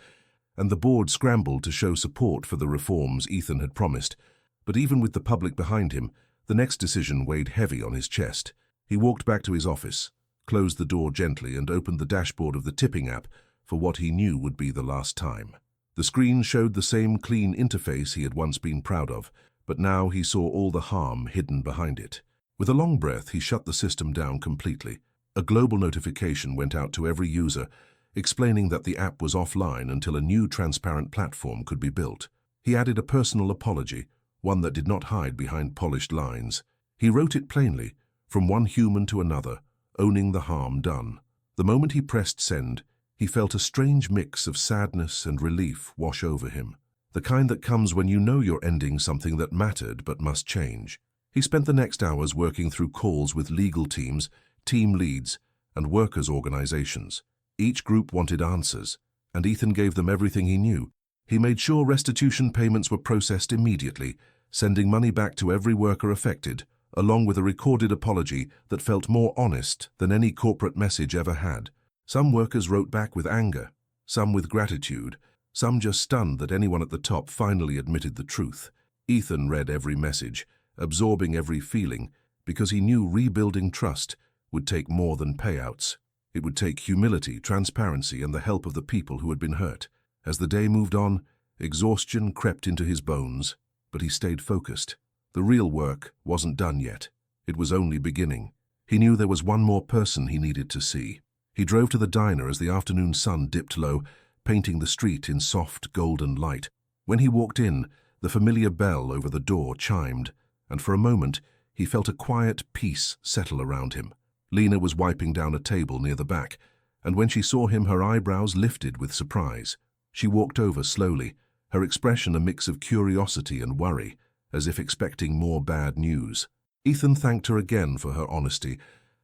and the board scrambled to show support for the reforms Ethan had promised. But even with the public behind him, the next decision weighed heavy on his chest. He walked back to his office, closed the door gently, and opened the dashboard of the tipping app for what he knew would be the last time. The screen showed the same clean interface he had once been proud of, but now he saw all the harm hidden behind it. With a long breath, he shut the system down completely. A global notification went out to every user, explaining that the app was offline until a new transparent platform could be built. He added a personal apology, one that did not hide behind polished lines. He wrote it plainly, from one human to another, owning the harm done. The moment he pressed send, he felt a strange mix of sadness and relief wash over him, the kind that comes when you know you're ending something that mattered but must change. He spent the next hours working through calls with legal teams, team leads, and workers' organizations. Each group wanted answers, and Ethan gave them everything he knew. He made sure restitution payments were processed immediately, sending money back to every worker affected, along with a recorded apology that felt more honest than any corporate message ever had. Some workers wrote back with anger, some with gratitude, some just stunned that anyone at the top finally admitted the truth. Ethan read every message, absorbing every feeling, because he knew rebuilding trust would take more than payouts. It would take humility, transparency, and the help of the people who had been hurt. As the day moved on, exhaustion crept into his bones, but he stayed focused. The real work wasn't done yet. It was only beginning. He knew there was one more person he needed to see. He drove to the diner as the afternoon sun dipped low, painting the street in soft golden light. When he walked in, the familiar bell over the door chimed, and for a moment he felt a quiet peace settle around him. Lena was wiping down a table near the back, and when she saw him, her eyebrows lifted with surprise. She walked over slowly, her expression a mix of curiosity and worry, as if expecting more bad news. Ethan thanked her again for her honesty,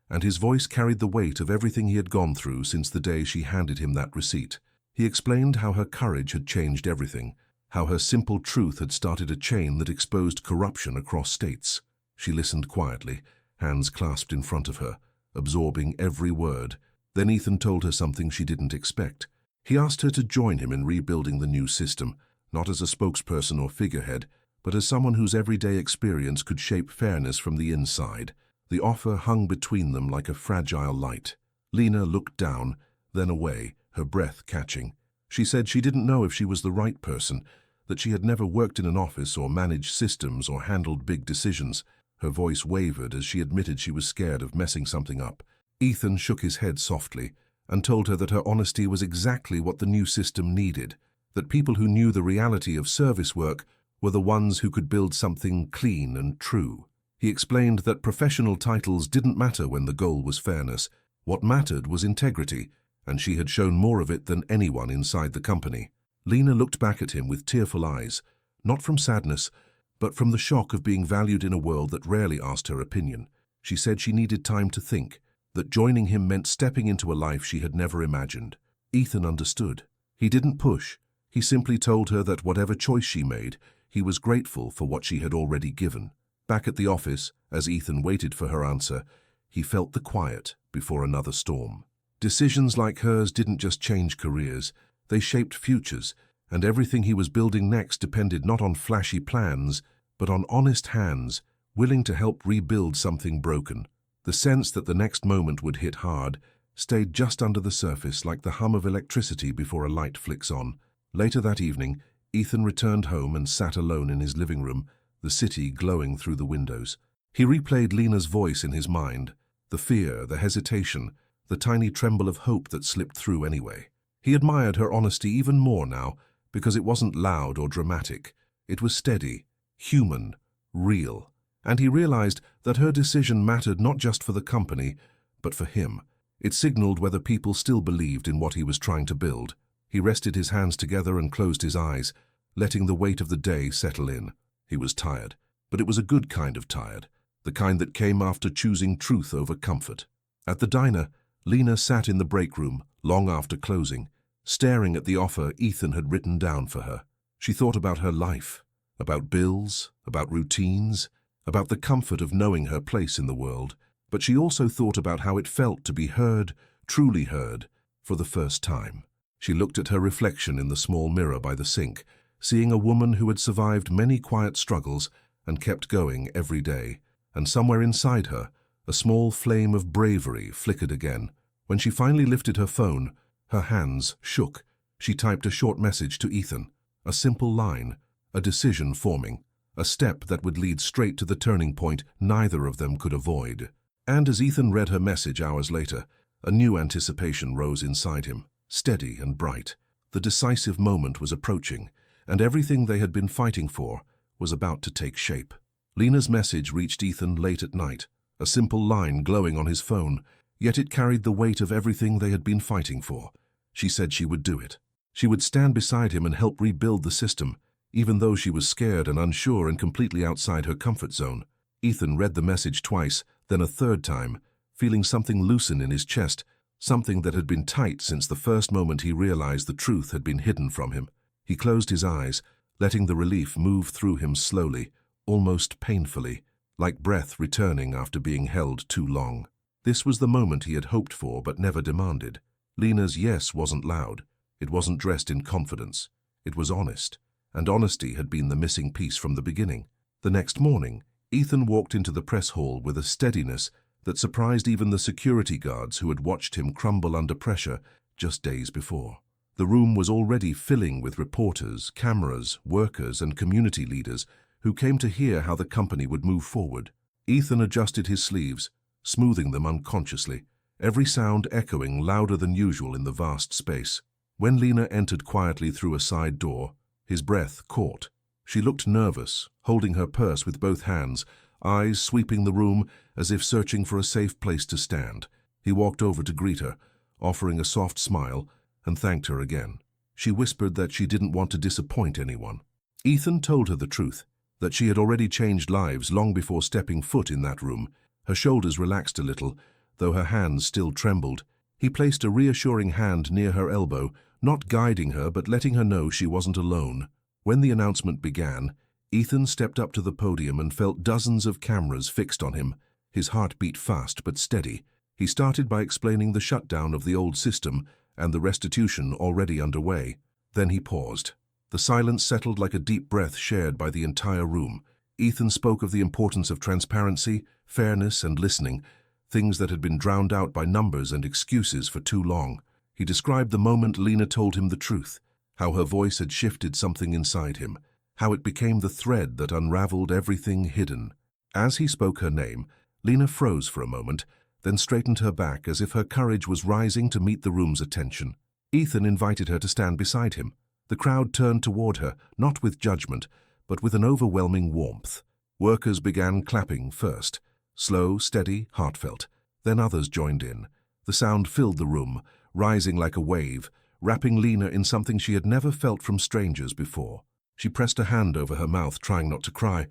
and his voice carried the weight of everything he had gone through since the day she handed him that receipt. He explained how her courage had changed everything, how her simple truth had started a chain that exposed corruption across states. She listened quietly, hands clasped in front of her, absorbing every word. Then Ethan told her something she didn't expect. He asked her to join him in rebuilding the new system, not as a spokesperson or figurehead, but as someone whose everyday experience could shape fairness from the inside. The offer hung between them like a fragile light. Lena looked down, then away, her breath catching. She said she didn't know if she was the right person, that she had never worked in an office or managed systems or handled big decisions. Her voice wavered as she admitted she was scared of messing something up. Ethan shook his head softly and told her that her honesty was exactly what the new system needed, that people who knew the reality of service work were the ones who could build something clean and true. He explained that professional titles didn't matter when the goal was fairness. What mattered was integrity, and she had shown more of it than anyone inside the company. Lena looked back at him with tearful eyes, not from sadness, but from the shock of being valued in a world that rarely asked her opinion. She said she needed time to think, that joining him meant stepping into a life she had never imagined. Ethan understood. He didn't push. He simply told her that whatever choice she made, he was grateful for what she had already given. Back at the office, as Ethan waited for her answer, he felt the quiet before another storm. Decisions like hers didn't just change careers, they shaped futures, and everything he was building next depended not on flashy plans, but on honest hands, willing to help rebuild something broken. The sense that the next moment would hit hard stayed just under the surface, like the hum of electricity before a light flicks on. Later that evening, Ethan returned home and sat alone in his living room, the city glowing through the windows. He replayed Lena's voice in his mind, the fear, the hesitation, the tiny tremble of hope that slipped through anyway. He admired her honesty even more now, because it wasn't loud or dramatic. It was steady, human, real. And he realized that her decision mattered not just for the company, but for him. It signaled whether people still believed in what he was trying to build. He rested his hands together and closed his eyes, letting the weight of the day settle in. He was tired, but it was a good kind of tired, the kind that came after choosing truth over comfort. At the diner, Lena sat in the break room, long after closing, staring at the offer Ethan had written down for her. She thought about her life, about bills, about routines, about the comfort of knowing her place in the world, but she also thought about how it felt to be heard, truly heard, for the first time. She looked at her reflection in the small mirror by the sink, seeing a woman who had survived many quiet struggles and kept going every day, and somewhere inside her, a small flame of bravery flickered again. When she finally lifted her phone, her hands shook. She typed a short message to Ethan, a simple line, a decision forming, a step that would lead straight to the turning point neither of them could avoid. And as Ethan read her message hours later, a new anticipation rose inside him, steady and bright. The decisive moment was approaching, and everything they had been fighting for was about to take shape. Lena's message reached Ethan late at night, a simple line glowing on his phone, yet it carried the weight of everything they had been fighting for. She said she would do it. She would stand beside him and help rebuild the system, even though she was scared and unsure and completely outside her comfort zone. Ethan read the message twice, then a third time, feeling something loosen in his chest, something that had been tight since the first moment he realized the truth had been hidden from him. He closed his eyes, letting the relief move through him slowly, almost painfully, like breath returning after being held too long. This was the moment he had hoped for but never demanded. Lena's yes wasn't loud. It wasn't dressed in confidence. It was honest, and honesty had been the missing piece from the beginning. The next morning, Ethan walked into the press hall with a steadiness that surprised even the security guards who had watched him crumble under pressure just days before. The room was already filling with reporters, cameras, workers, and community leaders who came to hear how the company would move forward. Ethan adjusted his sleeves, smoothing them unconsciously, every sound echoing louder than usual in the vast space. When Lena entered quietly through a side door, his breath caught. She looked nervous, holding her purse with both hands, eyes sweeping the room as if searching for a safe place to stand. He walked over to greet her, offering a soft smile, and thanked her again. She whispered that she didn't want to disappoint anyone. Ethan told her the truth, that she had already changed lives long before stepping foot in that room. Her shoulders relaxed a little, though her hands still trembled. He placed a reassuring hand near her elbow, not guiding her but letting her know she wasn't alone. When the announcement began, Ethan stepped up to the podium and felt dozens of cameras fixed on him. His heart beat fast but steady. He started by explaining the shutdown of the old system and the restitution already underway. Then he paused. The silence settled like a deep breath shared by the entire room. Ethan spoke of the importance of transparency, fairness, and listening, things that had been drowned out by numbers and excuses for too long. He described the moment Lena told him the truth, how her voice had shifted something inside him, how it became the thread that unraveled everything hidden. As he spoke her name, Lena froze for a moment, then straightened her back as if her courage was rising to meet the room's attention. Ethan invited her to stand beside him. The crowd turned toward her, not with judgment, but with an overwhelming warmth. Workers began clapping first, slow, steady, heartfelt. Then others joined in. The sound filled the room, rising like a wave, wrapping Lena in something she had never felt from strangers before. She pressed a hand over her mouth, trying not to cry,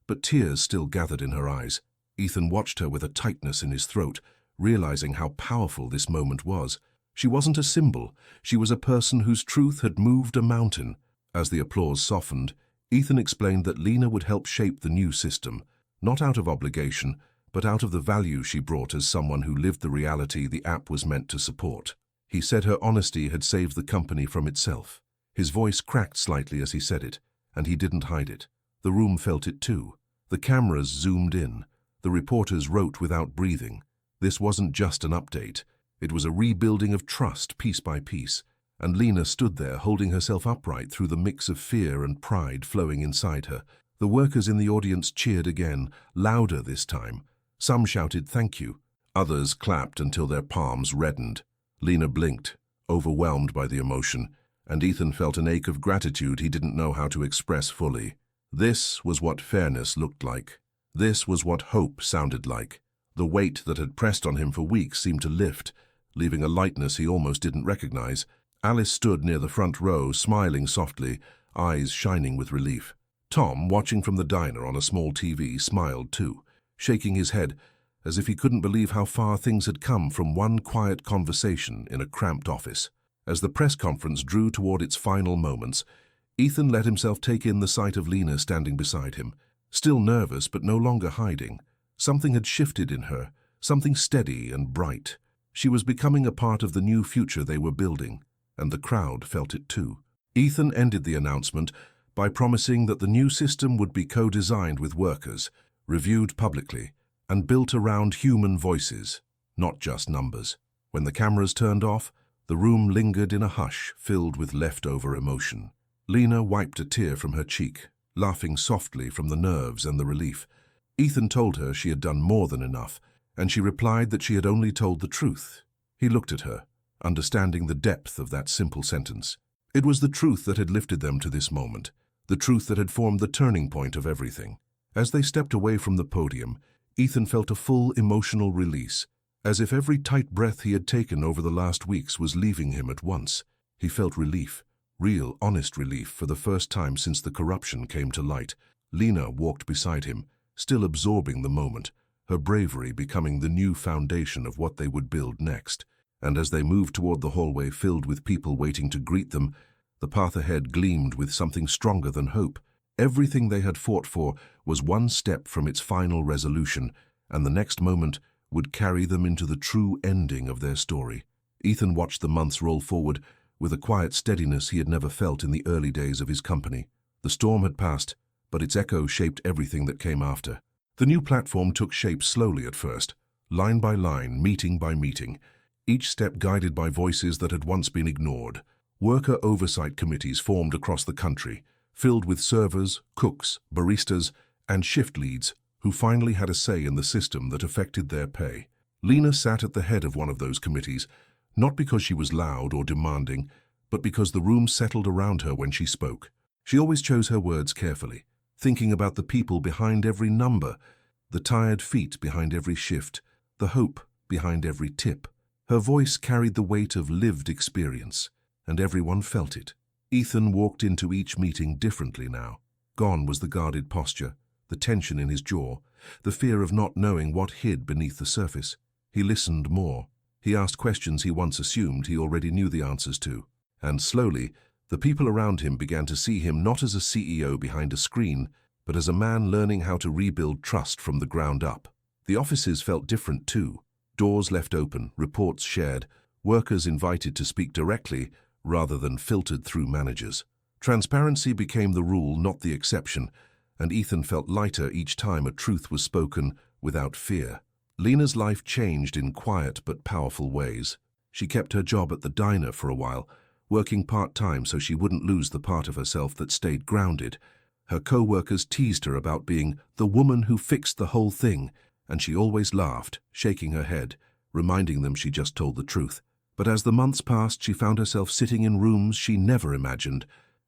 but tears still gathered in her eyes. Ethan watched her with a tightness in his throat, realizing how powerful this moment was. She wasn't a symbol, she was a person whose truth had moved a mountain. As the applause softened, Ethan explained that Lena would help shape the new system, not out of obligation, but out of the value she brought as someone who lived the reality the app was meant to support. He said her honesty had saved the company from itself. His voice cracked slightly as he said it, and he didn't hide it. The room felt it too. The cameras zoomed in. The reporters wrote without breathing. This wasn't just an update. It was a rebuilding of trust piece by piece, and Lena stood there holding herself upright through the mix of fear and pride flowing inside her. The workers in the audience cheered again, louder this time. Some shouted thank you. Others clapped until their palms reddened. Lena blinked, overwhelmed by the emotion, and Ethan felt an ache of gratitude he didn't know how to express fully. This was what fairness looked like. This was what hope sounded like. The weight that had pressed on him for weeks seemed to lift, leaving a lightness he almost didn't recognize. Alice stood near the front row, smiling softly, eyes shining with relief. Tom, watching from the diner on a small TV, smiled too, shaking his head as if he couldn't believe how far things had come from one quiet conversation in a cramped office. As the press conference drew toward its final moments, Ethan let himself take in the sight of Lena standing beside him, still nervous but no longer hiding. Something had shifted in her, something steady and bright. She was becoming a part of the new future they were building, and the crowd felt it too. Ethan ended the announcement by promising that the new system would be co-designed with workers, reviewed publicly, and built around human voices, not just numbers. When the cameras turned off, the room lingered in a hush filled with leftover emotion. Lena wiped a tear from her cheek, laughing softly from the nerves and the relief. Ethan told her she had done more than enough, and she replied that she had only told the truth. He looked at her, understanding the depth of that simple sentence. It was the truth that had lifted them to this moment, the truth that had formed the turning point of everything. As they stepped away from the podium, Ethan felt a full emotional release, as if every tight breath he had taken over the last weeks was leaving him at once. He felt relief, real, honest relief for the first time since the corruption came to light. Lena walked beside him, still absorbing the moment, her bravery becoming the new foundation of what they would build next. And as they moved toward the hallway filled with people waiting to greet them, the path ahead gleamed with something stronger than hope. Everything they had fought for was one step from its final resolution, and the next moment would carry them into the true ending of their story. Ethan watched the months roll forward with a quiet steadiness he had never felt in the early days of his company. The storm had passed, but its echo shaped everything that came after. The new platform took shape slowly at first, line by line, meeting by meeting, each step guided by voices that had once been ignored. Worker oversight committees formed across the country, filled with servers, cooks, baristas, and shift leads who finally had a say in the system that affected their pay. Lena sat at the head of one of those committees, not because she was loud or demanding, but because the room settled around her when she spoke. She always chose her words carefully, thinking about the people behind every number, the tired feet behind every shift, the hope behind every tip. Her voice carried the weight of lived experience, and everyone felt it. Ethan walked into each meeting differently now. Gone was the guarded posture, the tension in his jaw, the fear of not knowing what hid beneath the surface. He listened more. He asked questions he once assumed he already knew the answers to. And slowly, the people around him began to see him not as a CEO behind a screen, but as a man learning how to rebuild trust from the ground up. The offices felt different too. Doors left open, reports shared, workers invited to speak directly rather than filtered through managers. Transparency became the rule, not the exception, and Ethan felt lighter each time a truth was spoken without fear. Lena's life changed in quiet but powerful ways. She kept her job at the diner for a while, working part-time so she wouldn't lose the part of herself that stayed grounded. Her co-workers teased her about being the woman who fixed the whole thing, and she always laughed, shaking her head, reminding them she just told the truth. But as the months passed, she found herself sitting in rooms she never imagined.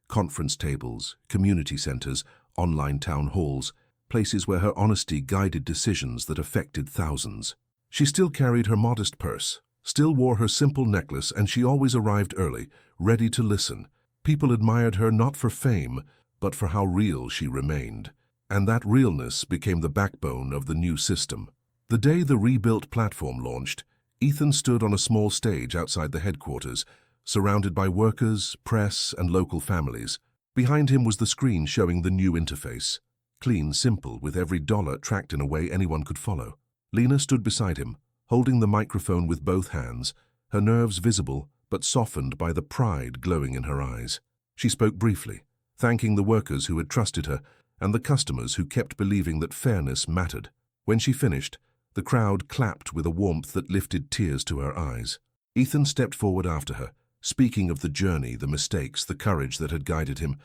Conference tables, community centers, online town halls, places where her honesty guided decisions that affected thousands. She still carried her modest purse, still wore her simple necklace, and she always arrived early, ready to listen. People admired her not for fame, but for how real she remained. And that realness became the backbone of the new system. The day the rebuilt platform launched, Ethan stood on a small stage outside the headquarters, surrounded by workers, press, and local families. Behind him was the screen showing the new interface. Clean, simple, with every dollar tracked in a way anyone could follow. Lena stood beside him, holding the microphone with both hands, her nerves visible but softened by the pride glowing in her eyes. She spoke briefly, thanking the workers who had trusted her and the customers who kept believing that fairness mattered. When she finished, the crowd clapped with a warmth that lifted tears to her eyes. Ethan stepped forward after her, speaking of the journey, the mistakes, the courage that had guided him,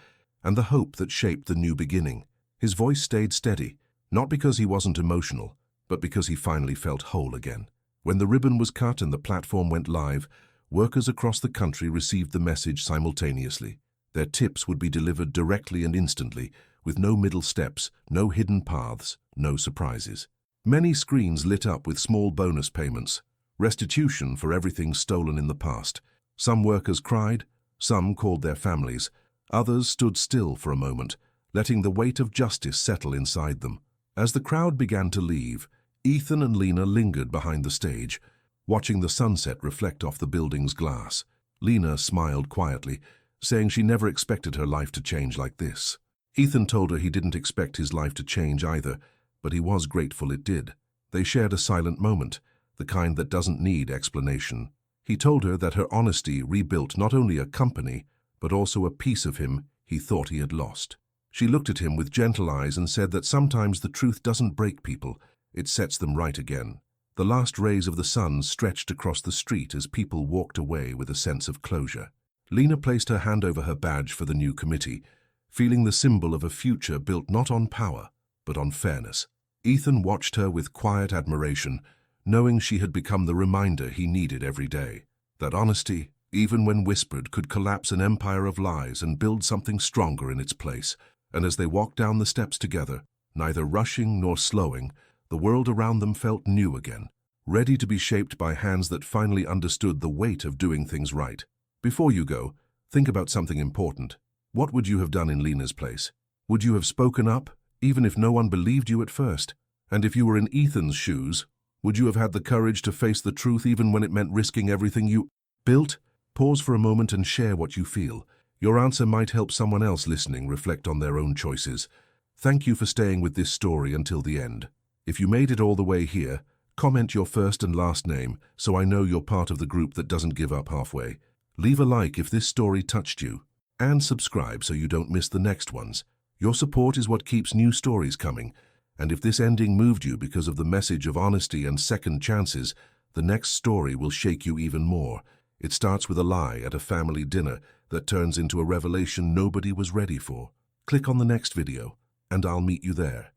and the hope that shaped the new beginning. His voice stayed steady, not because he wasn't emotional, but because he finally felt whole again. When the ribbon was cut and the platform went live, workers across the country received the message simultaneously. Their tips would be delivered directly and instantly, with no middle steps, no hidden paths, no surprises. Many screens lit up with small bonus payments, restitution for everything stolen in the past. Some workers cried, some called their families, others stood still for a moment, letting the weight of justice settle inside them. As the crowd began to leave, Ethan and Lena lingered behind the stage, watching the sunset reflect off the building's glass. Lena smiled quietly, saying she never expected her life to change like this. Ethan told her he didn't expect his life to change either, but he was grateful it did. They shared a silent moment, the kind that doesn't need explanation. He told her that her honesty rebuilt not only a company, but also a piece of him he thought he had lost. She looked at him with gentle eyes and said that sometimes the truth doesn't break people, it sets them right again. The last rays of the sun stretched across the street as people walked away with a sense of closure. Lena placed her hand over her badge for the new committee, feeling the symbol of a future built not on power, but on fairness. Ethan watched her with quiet admiration, knowing she had become the reminder he needed every day. That honesty, even when whispered, could collapse an empire of lies and build something stronger in its place. And as they walked down the steps together, neither rushing nor slowing, the world around them felt new again, ready to be shaped by hands that finally understood the weight of doing things right. Before you go, think about something important. What would you have done in Lena's place? Would you have spoken up, even if no one believed you at first? And if you were in Ethan's shoes, would you have had the courage to face the truth even when it meant risking everything you built? Pause for a moment and share what you feel. Your answer might help someone else listening reflect on their own choices. Thank you for staying with this story until the end. If you made it all the way here, comment your first and last name so I know you're part of the group that doesn't give up halfway. Leave a like if this story touched you, and subscribe so you don't miss the next ones. Your support is what keeps new stories coming, and if this ending moved you because of the message of honesty and second chances, the next story will shake you even more. It starts with a lie at a family dinner that turns into a revelation nobody was ready for. Click on the next video, and I'll meet you there.